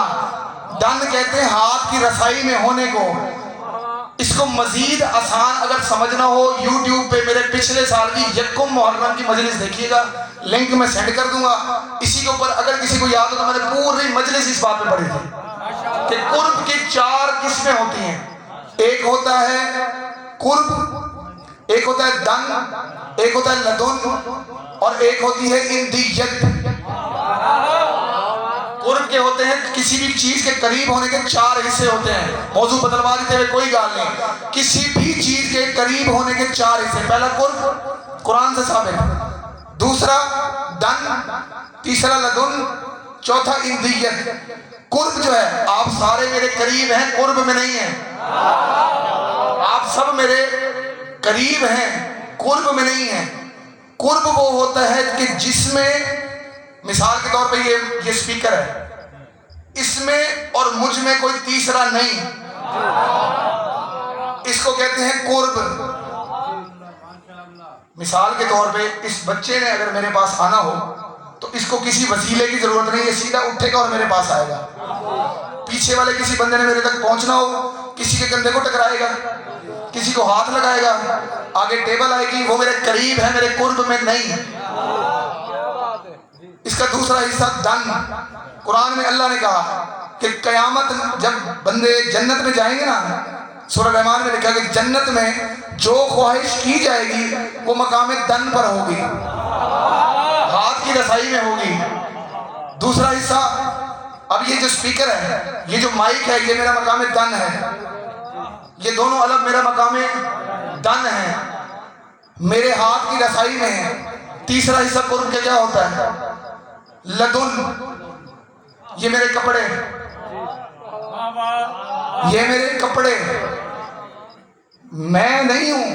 Speaker 1: دن کہتے ہیں ہاتھ کی رسائی میں ہونے کو۔ اس کو مزید آسان اگر سمجھنا ہو یوٹیوب پہ میرے پچھلے سال کی یکم محرم کی مجلس دیکھیے گا، لنک میں سینڈ کر دوں گا، اسی کے اوپر اگر کسی کو یاد ہو تو میں نے پوری مجلس اس بات پہ پڑھی تھی کہ قرب کی 4 قسمیں ہوتی ہیں، ایک ہوتا ہے قرب، ایک ہوتا ہے دن، ایک ہوتا ہے لدن اور ایک ہوتی ہے اندیت۔ قرب کے ہوتے ہیں کسی بھی چیز کے قریب ہونے کے 4 حصے ہوتے ہیں، موضوع بدلوا دیتے ہوئے کوئی گال نہیں، کسی بھی چیز کے قریب ہونے کے 4 حصے، پہلا قرب قرآن سے ثابت، دوسرا دن، تیسرا لدن، چوتھا اندیت۔ قرب جو ہے آپ سارے میرے قریب ہیں، قرب میں نہیں ہیں، آپ سب میرے قریب ہیں، قرب میں نہیں ہیں۔ قرب وہ ہوتا ہے کہ جس میں مثال کے طور پہ یہ سپیکر ہے، اس میں اور مجھ میں کوئی تیسرا نہیں، اس کو کہتے ہیں قرب۔ مثال کے طور پہ اس بچے نے اگر میرے پاس آنا ہو تو اس کو کسی وسیلے کی ضرورت نہیں، یہ سیدھا اٹھے گا اور میرے پاس آئے گا۔ پیچھے والے کسی بندے نے میرے تک پہنچنا ہو کسی کے کندھے کو ٹکرائے گا، کسی کو ہاتھ لگائے گا، آگے ٹیبل آئے گی، وہ میرے قریب ہے، میرے قرب میں نہیں۔ اس کا دوسرا حصہ دن، قرآن میں اللہ نے کہا کہ قیامت جب بندے جنت میں جائیں گے نا، سورہ رحمان میں لکھا کہ جنت میں جو خواہش کی جائے گی وہ مقام دن پر ہوگی، ہاتھ کی رسائی میں ہوگی۔ دوسرا حصہ اب یہ جو سپیکر ہے، یہ جو مائک ہے، یہ میرا مقام دن ہے، یہ دونوں الگ میرا مقام دن ہے، میرے ہاتھ کی رسائی میں ہے۔ تیسرا حصہ قرب کے کیا ہوتا ہے؟ لدن، یہ میرے کپڑے، یہ میرے کپڑے، میں نہیں ہوں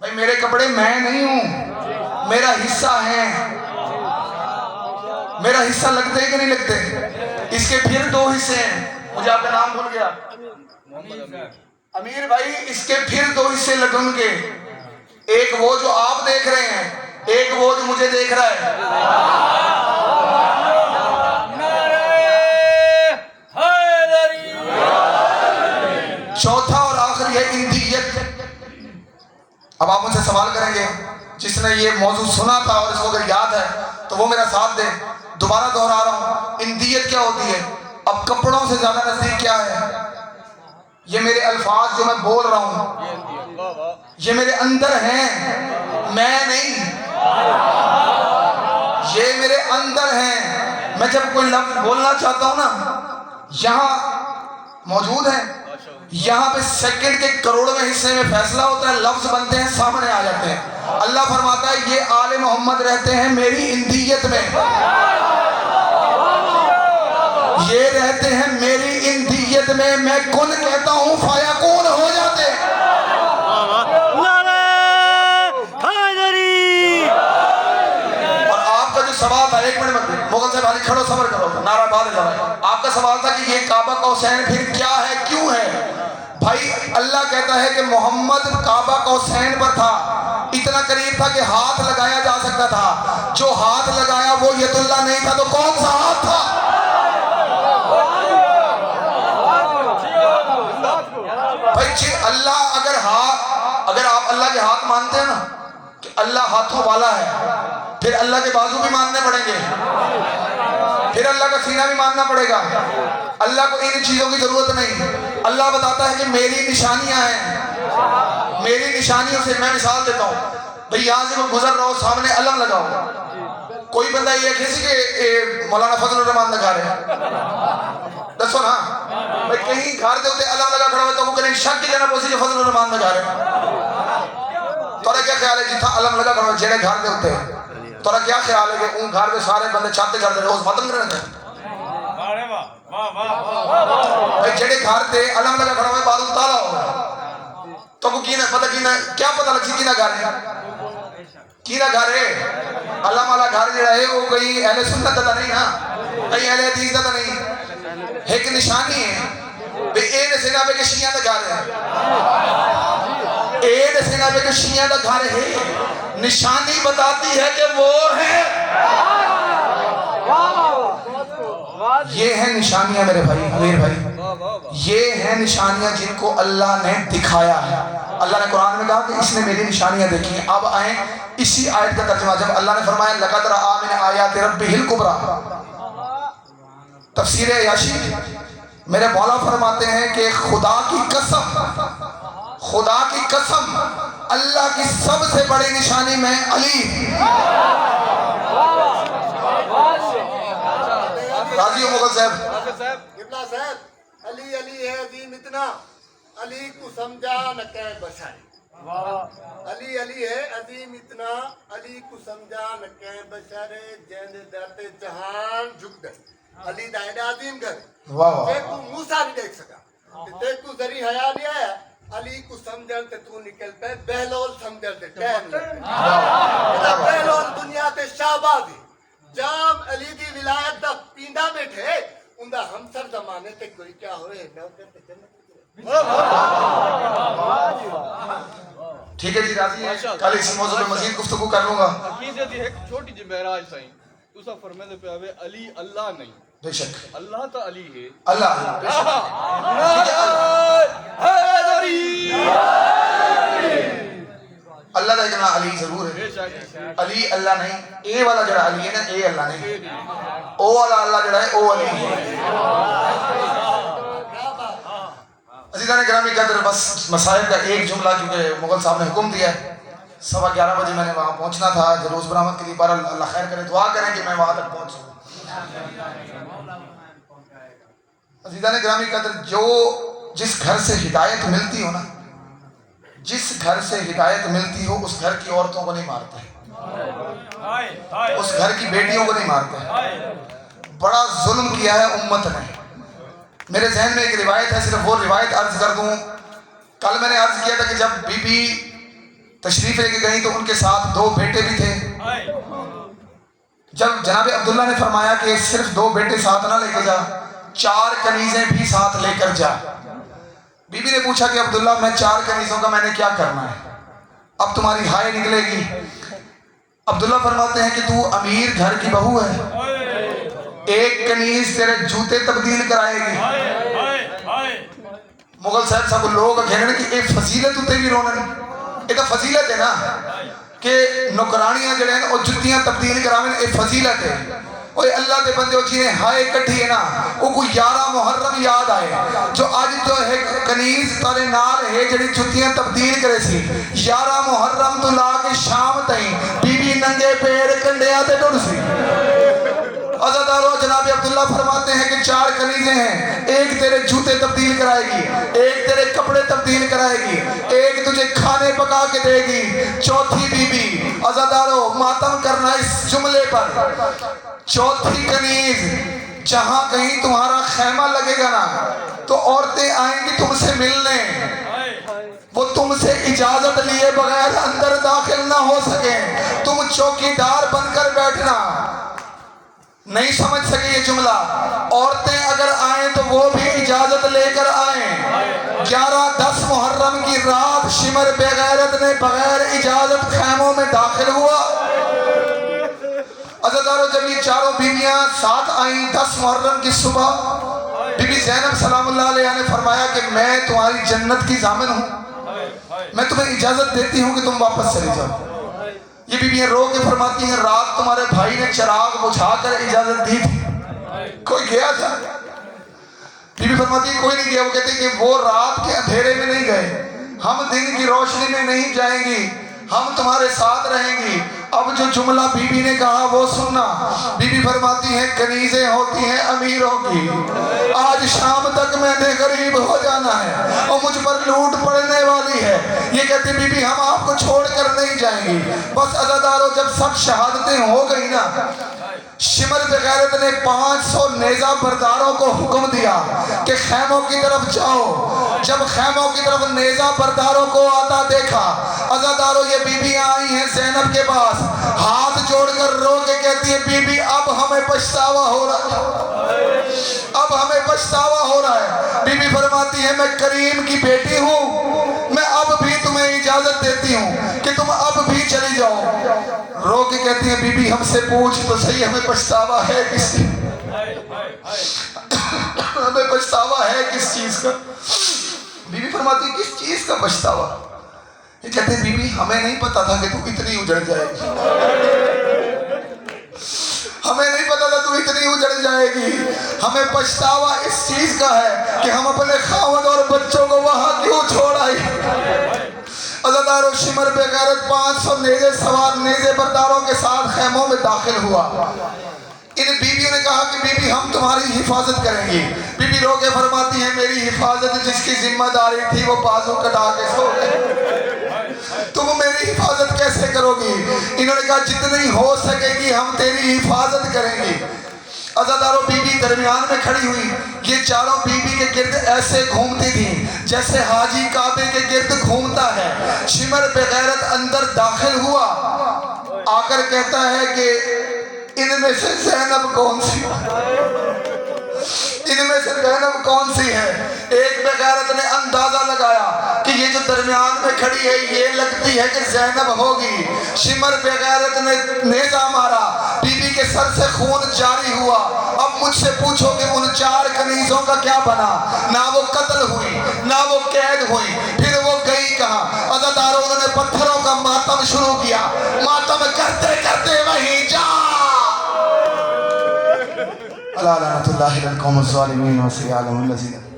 Speaker 1: بھائی، میرے کپڑے میں نہیں ہوں، میرا حصہ ہے، میرا حصہ لگتے ہیں کہ نہیں لگتے؟ اس کے پھر 2 حصے ہیں، مجھے آپ کا نام بھول گیا، امیر بھائی، اس کے پھر 2 حصے لدن کے، ایک وہ جو آپ دیکھ رہے ہیں، ایک وہ جو مجھے دیکھ رہا ہے۔ چوتھا اور آخری ہے اندیت۔ اب آپ مجھ سے سوال کریں گے، جس نے یہ موضوع سنا تھا اور اس کو اگر یاد ہے تو وہ میرا ساتھ دے، دوبارہ دہرا رہا ہوں، اندیت کیا ہوتی ہے؟ اب کپڑوں سے زیادہ نزدیک کیا ہے؟ یہ میرے الفاظ جو میں بول رہا ہوں یہ میرے اندر ہیں، میں نہیں، یہ میرے اندر ہیں۔ میں جب کوئی لفظ بولنا چاہتا ہوں نا، یہاں موجود ہے، یہاں پہ سیکنڈ کے کروڑویں حصے میں فیصلہ ہوتا ہے، لفظ بنتے ہیں، سامنے آ جاتے ہیں۔ اللہ فرماتا ہے یہ آل محمد رہتے ہیں میری اندیت میں، یہ رہتے ہیں میری اندیت میں، میں کن کہتا ہوں فیکون ہو جاتے ہیں۔ اور آپ کا جو سوال تھا، ایک منٹ میں مغل صاحب علی کھڑو، صبر کرو، نعرہ بعد لگائے۔ آپ کا سوال تھا کہ یہ کعبہ قوسین پھر کیا ہے، کیوں ہے؟ بھائی اللہ کہتا ہے کہ محمد کعبہ قوسین پر تھا، اتنا قریب تھا کہ ہاتھ لگایا جا سکتا تھا. جو ہاتھ لگایا وہ ید اللہ نہیں تھا تو کون سا ہاتھ تھا؟ بھائی اللہ اگر آپ اللہ کے ہاتھ مانتے ہیں نا کہ اللہ ہاتھوں والا ہے، پھر اللہ کے بازو بھی ماننے پڑیں گے، پھر اللہ کا سینہ بھی ماننا پڑے گا. اللہ کو ان چیزوں کی ضرورت نہیں. اللہ بتاتا ہے کہ میری نشانیاں ہیں، میری نشانیوں سے میں مثال دیتا ہوں. بھئی یہاں سے کوئی گزر رہا ہو، سامنے علم لگاؤ. کوئی بندہ یہ کسی کہ مولانا فضل الرحمان لگا رہے ہیں، دسو نا بھئی کہیں گھر دے ہوتے علم لگا کھڑا ہوئے تو وہ کہیں شک کی جانا پوسی جو فضل الرحمان لگا رہے ہیں. تورا کیا خیال ہے جتھا علم لگا کھڑا ہوئے جیڑے گھر دے ہوتے ہیں، تورا کیا خیال ہے کہ ان گھر دے سارے بندے چھاتے چڑھ دے روز ختم کرنے دیں؟ بھئی جیڑے گھر دے علم لگا کھڑا ہوئے بارو تالا ہو تو کو کیا پتہ لگ سی کینا گھر ہے؟ کینا گھر ہے؟ علم والا گھر جڑا ہے وہ کوئی اہل سنت دا نہیں نا، کہیں اہل حدیث دا نہیں. ایک نشانی ہے بھئی اے دسنا بے کہ شیعہ دا گھر ہے، اے دسنا بے کہ شیعہ دا گھر ہے. نشانی بتاتی ہے کہ وہ ہے. یہ ہیں نشانیاں میرے بھائی، امیر بھائی، یہ ہیں نشانیاں جن کو اللہ نے دکھایا ہے. اللہ نے قرآن میں کہا کہ اس نے میری نشانیاں دیکھی ہیں. اب آئیں اسی آیت کا ترجمہ. جب اللہ نے فرمایا لَقَدْ رَأَىٰ مِنْ آیَاتِ رَبِّهِ الْكُبْرَىٰ، تفسیر عیاشی میرے مولا فرماتے ہیں کہ خدا کی قسم اللہ کی سب سے بڑی نشانی میں علی. راضی ہو مغل صاحب؟
Speaker 3: قبلہ صاحب، علی علی ہے عظیم اتنا، علی کو سمجھا نہ کہیں بشری. علی علی ہے عظیم اتنا، علی کو سمجھا نہ کہیں بشر. جیندے درتے جہان جھک دے علی دا ایڈا عظیم گھر. تے کو موسیٰ نہیں دیکھ سکا، تے کو ذریع حیا نہیں آیا. علی کو سمجھن تے تو نکل پہ بہلول سمجھن تے ٹائم لگے. بہلول دنیا تے شہبازی جام علی دی ولایت دا پینڈا بیٹھے اندہ ہمسر زمانے تے کوئی کیا ہوئے نوکر تے جنت.
Speaker 1: ٹھیک ہے جی، راضی ہے. کل اسی موضوع میں مزید گفتگو کر لوں گا.
Speaker 4: عقیدے دی ایک چھوٹی جی معراج سائیں تسا فرمائے پہ آوے علی اللہ نہیں،
Speaker 1: بے شک
Speaker 4: اللہ تا علی ہے.
Speaker 1: اللہ بے شک. اللہ دا جنا علی ضرور ہے، علی اللہ نہیں. اے والا جڑا علی ہے نا اے اللہ نہیں، او والا اللہ جڑا ہے او علی ہے. عزیزان گرامی قدر، بس مسائل کا ایک جملہ کیونکہ مغل صاحب نے حکم دیا ہے. 11:15 بجے میں نے وہاں پہنچنا تھا جلوس برآمد کے لیے. بہرحال اللہ خیر کرے، دعا کریں کہ میں وہاں تک پہنچوں. عزیزان گرامی قدر، جس گھر سے ہدایت ملتی ہو نا، جس گھر سے ہدایت ملتی ہو اس گھر کی عورتوں کو نہیں مارتے، اس گھر کی بیٹیوں کو نہیں مارتے. بڑا ظلم کیا ہے امت نے. میرے ذہن میں ایک روایت ہے، صرف وہ روایت عرض کر دوں. کل میں نے عرض کیا تھا کہ جب بی بی تشریف لے کے گئی تو ان کے ساتھ 2 بیٹے بھی تھے. جب جناب عبداللہ نے فرمایا کہ صرف 2 بیٹے ساتھ نہ لے کے جا، 4 کنیزیں بھی ساتھ لے کر جا. بی بی نے پوچھا کہ عبداللہ میں 4 کنیزوں کا میں نے کیا کرنا ہے، اب تمہاری ہائے نکلے گی. عبداللہ فرماتے ہیں کہ تو امیر گھر کی بہو ہے، 1 کنیز تیرے جوتے تبدیل کرائے گی. مغل صاحب لوگ کہنے کہ یہ فضیلت ہوتے بھی رونا نہیں، یہ تو فضیلت ہے نا کہ نوکرانیاں جڑے ہیں وہ جتیاں تبدیل کراویں، یہ فضیلت ہے. اوے اللہ دے بندے جنہیں ہائے کٹھی ہے نا وہ کوئی 11 محرم یاد آئے جو آج جو ہے کنیز تارے نال ہے جڑی جتیاں تبدیل کرے سی. 11 محرم تو لا کے شام تائیں بی بی ننگے پیر کنڈیاں تے ڈر سی. عزادارو جناب عبداللہ فرماتے ہیں کہ 4 کنیزیں ہیں، 1 تیرے جوتے تبدیل کرائے گی، 1 تیرے کپڑے تبدیل کرائے گی، 1 تجھے کھانے پکا کے دے گی. 4تھی بی بی، عزادارو ماتم کرنا اس جملے پر. 4تھی کنیز، جہاں کہیں تمہارا خیمہ لگے گا نا تو عورتیں آئیں گی تم سے ملنے، وہ تم سے اجازت لیے بغیر اندر داخل نہ ہو سکیں. تم چوکیدار بن کر بیٹھنا. نہیں سمجھ سکے یہ جملہ. عورتیں اگر آئیں تو وہ بھی اجازت لے کر آئیں. 11-10 محرم کی رات شمر بے غیرت نے بغیر اجازت خیموں میں داخل ہوا. عزیزانو جب یہ چاروں بیویاں ساتھ آئیں 10 محرم کی صبح، بی بی زینب سلام اللہ علیہ نے فرمایا کہ میں تمہاری جنت کی ضامن ہوں، میں تمہیں اجازت دیتی ہوں کہ تم واپس چلی جاؤ. یہ بیویاں رو کے فرماتی ہیں رات تمہارے بھائی نے چراغ بجھا کر اجازت دی تھی، کوئی گیا تھا؟ بی بی فرماتی ہے کوئی نہیں گیا. وہ کہتے ہیں کہ وہ رات کے اندھیرے میں نہیں گئے، ہم دن کی روشنی میں نہیں جائیں گی، ہم تمہارے ساتھ رہیں گی. اب جو جملہ بی بی نے کہا وہ سننا. بی بی فرماتی ہیں کنیزیں ہوتی ہیں امیروں کی، آج شام تک میں نے غریب ہو جانا ہے اور مجھ پر لوٹ پڑنے والی ہے. یہ کہتی بی بی ہم آپ کو چھوڑ کر نہیں جائیں گی. بس عزادارو جب سب شہادتیں ہو گئی نا، شمر بے غیرت نے 500 نیزہ برداروں کو حکم دیا کہ خیموں کی طرف جاؤ. جب خیموں کی طرف نیزہ برداروں کو آتا دیکھا، عزادارو یہ بی بیاں آئی ہیں زینب کے پاس، ہاتھ جوڑ کر رو کے کہتی ہے بی بی اب ہمیں پچھتاوا ہو رہا ہے، اب ہمیں پچھتاوا ہو رہا ہے. بی بی فرماتی ہے میں کریم کی بیٹی ہوں، میں اب بھی تمہیں اجازت دیتی ہوں کہ تم اب بھی چلی جاؤ. رو کے کہتی ہیں بی بی ہم سے پوچھ تو صحیح ہمیں پچھتاوا ہے کس چیز، ہمیں پچھتاوا ہے کس چیز کا؟ بی بی فرماتی ہے کس چیز کا پچھتاوا؟ یہ کہتے ہیں بی بی ہمیں نہیں پتا تھا کہ تو اتنی اجڑ جائے گی، ہمیں نہیں پتا تھا تو اتنی اجڑ جائے گی. ہمیں پچھتاوا اس چیز کا ہے کہ ہم اپنے خاوند اور بچوں کو وہاں کیوں چھوڑ آئے. عزادارو شمر بے غیرت 500 نیزے سوار نیزے برداروں کے ساتھ خیموں میں داخل ہوا. ان بیویوں نے کہا کہ بی بی ہم تمہاری حفاظت کریں گی. بی بی رو کے فرماتی ہیں میری حفاظت جس کی ذمہ داری تھی وہ بازو کٹا کے سو گئے، تم میری حفاظت کیسے کرو گی؟ انہوں نے کہا جتنی ہو سکے گی ہم تیری حفاظت کریں گی. عزادارو بی بی درمیان میں کھڑی ہوئی. یہ چاروں بی بی کے گرد ایسے گھومتی تھیں جیسے حاجی کعبے کے گرد گھومتا ہے. شمر بے غیرت اندر داخل ہوا، آ کر کہتا ہے کہ ان میں سے زینب کون سی، ان میں سے زینب کون سی ہے؟ ایک بے غیرت نے اندازہ لگایا کہ یہ جو درمیان میں کھڑی ہے یہ لگتی ہے کہ زینب ہوگی. شمر بے غیرت نے نیزہ مارا، بی بی کے سر سے خون جاری ہوا. اب مجھ سے پوچھو کہ ان 4 کنیزوں کا کیا بنا؟ نہ وہ قتل ہوئی نہ وہ قید ہوئی، پھر وہ گئی کہاں؟ عزادارو انہوں نے پتھروں کا ماتم شروع کیا، ماتم کرتے کرتے وہیں جا. اللہ لعنت اللہ علی القوم الظالمین وسیعلم الذین